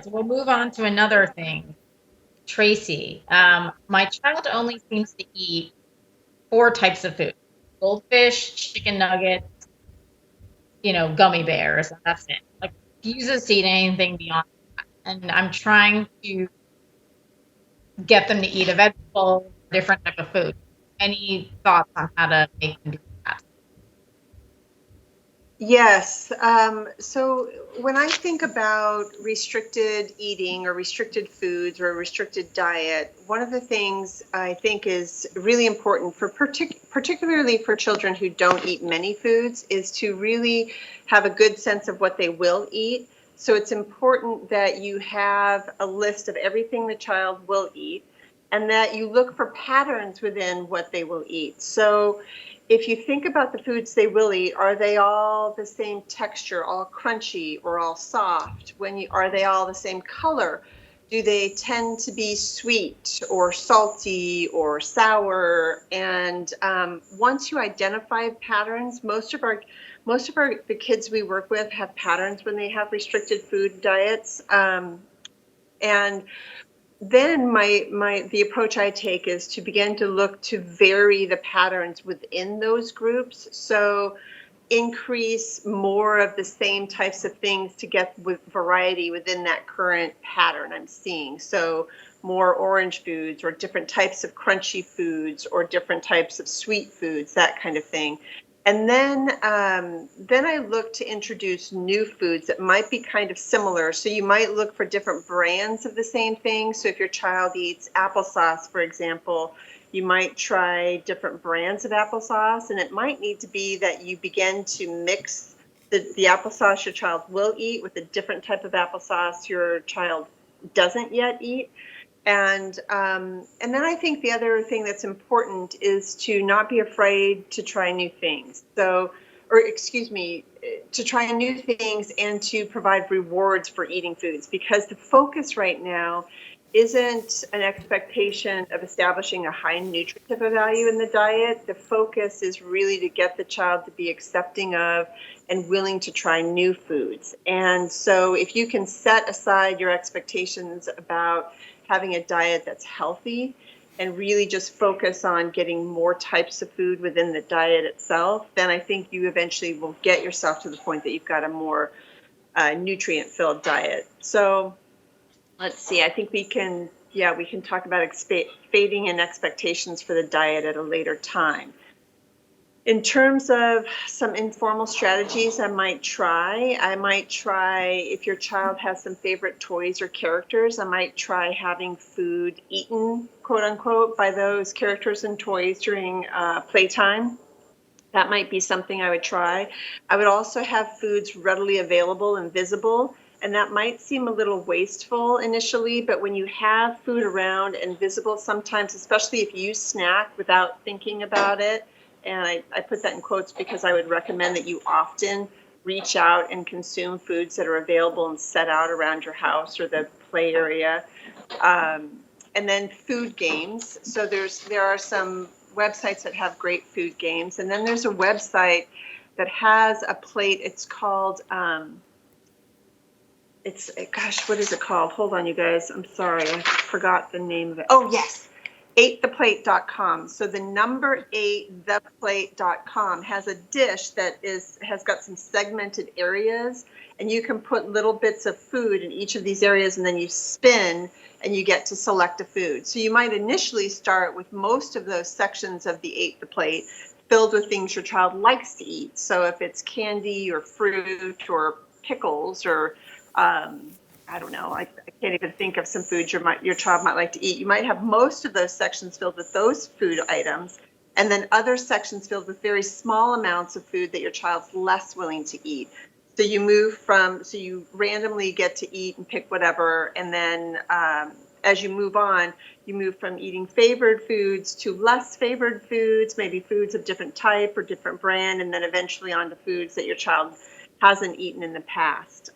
So we'll move on to another thing. Tracy, my child only seems to eat four types of food: goldfish, chicken nuggets, gummy bears, and that's it. Like, refuses to eat anything beyond that. And I'm trying to get them to eat a vegetable, different type of food. Any thoughts on how to make them do that? Yes. So when I think about restricted eating or restricted foods or a restricted diet, one of the things I think is really important for particularly for children who don't eat many foods is to really have a good sense of what they will eat. So it's important that you have a list of everything the child will eat and that you look for patterns within what they will eat. So if you think about the foods they will eat, are they all the same texture, all crunchy or all soft? Are they all the same color? Do they tend to be sweet or salty or sour? And once you identify patterns, most of our the kids we work with have patterns when they have restricted food diets. And then the approach I take is to begin to look to vary the patterns within those groups. So increase more of the same types of things to get with variety within that current pattern I'm seeing. So more orange foods or different types of crunchy foods or different types of sweet foods, that kind of thing. And then I look to introduce new foods that might be kind of similar. So you might look for different brands of the same thing. So if your child eats applesauce, for example, you might try different brands of applesauce, and it might need to be that you begin to mix the applesauce your child will eat with a different type of applesauce your child doesn't yet eat. And then I think the other thing that's important is to not be afraid to try new things. Or excuse me, to try new things and to provide rewards for eating foods, because the focus right now isn't an expectation of establishing a high nutritive value in the diet. The focus is really to get the child to be accepting of and willing to try new foods. And so if you can set aside your expectations about having a diet that's healthy and really just focus on getting more types of food within the diet itself, then I think you eventually will get yourself to the point that you've got a more nutrient-filled diet. So let's see, I think we can talk about fading in expectations for the diet at a later time. In terms of some informal strategies I might try if your child has some favorite toys or characters, I might try having food eaten, quote unquote, by those characters and toys during playtime. That might be something I would try. I would also have foods readily available and visible. And that might seem a little wasteful initially, but when you have food around and visible, sometimes, especially if you snack without thinking about it, and I put that in quotes because I would recommend that you often reach out and consume foods that are available and set out around your house or the play area. And then food games. So there are some websites that have great food games, and then there's a website that has a plate. It's called it's gosh, what is it called? Hold on, you guys. I'm sorry, I forgot the name of it. Oh yes, 8theplate.com. So the number 8theplate.com has a dish that has got some segmented areas, and you can put little bits of food in each of these areas, and then you spin and you get to select a food. So you might initially start with most of those sections of the 8 the plate filled with things your child likes to eat. So if it's candy or fruit or pickles or I don't know, I can't even think of some foods your child might like to eat. You might have most of those sections filled with those food items, and then other sections filled with very small amounts of food that your child's less willing to eat. So you randomly get to eat and pick whatever, and then as you move on, you move from eating favored foods to less favored foods, maybe foods of different type or different brand, and then eventually on to foods that your child hasn't eaten in the past.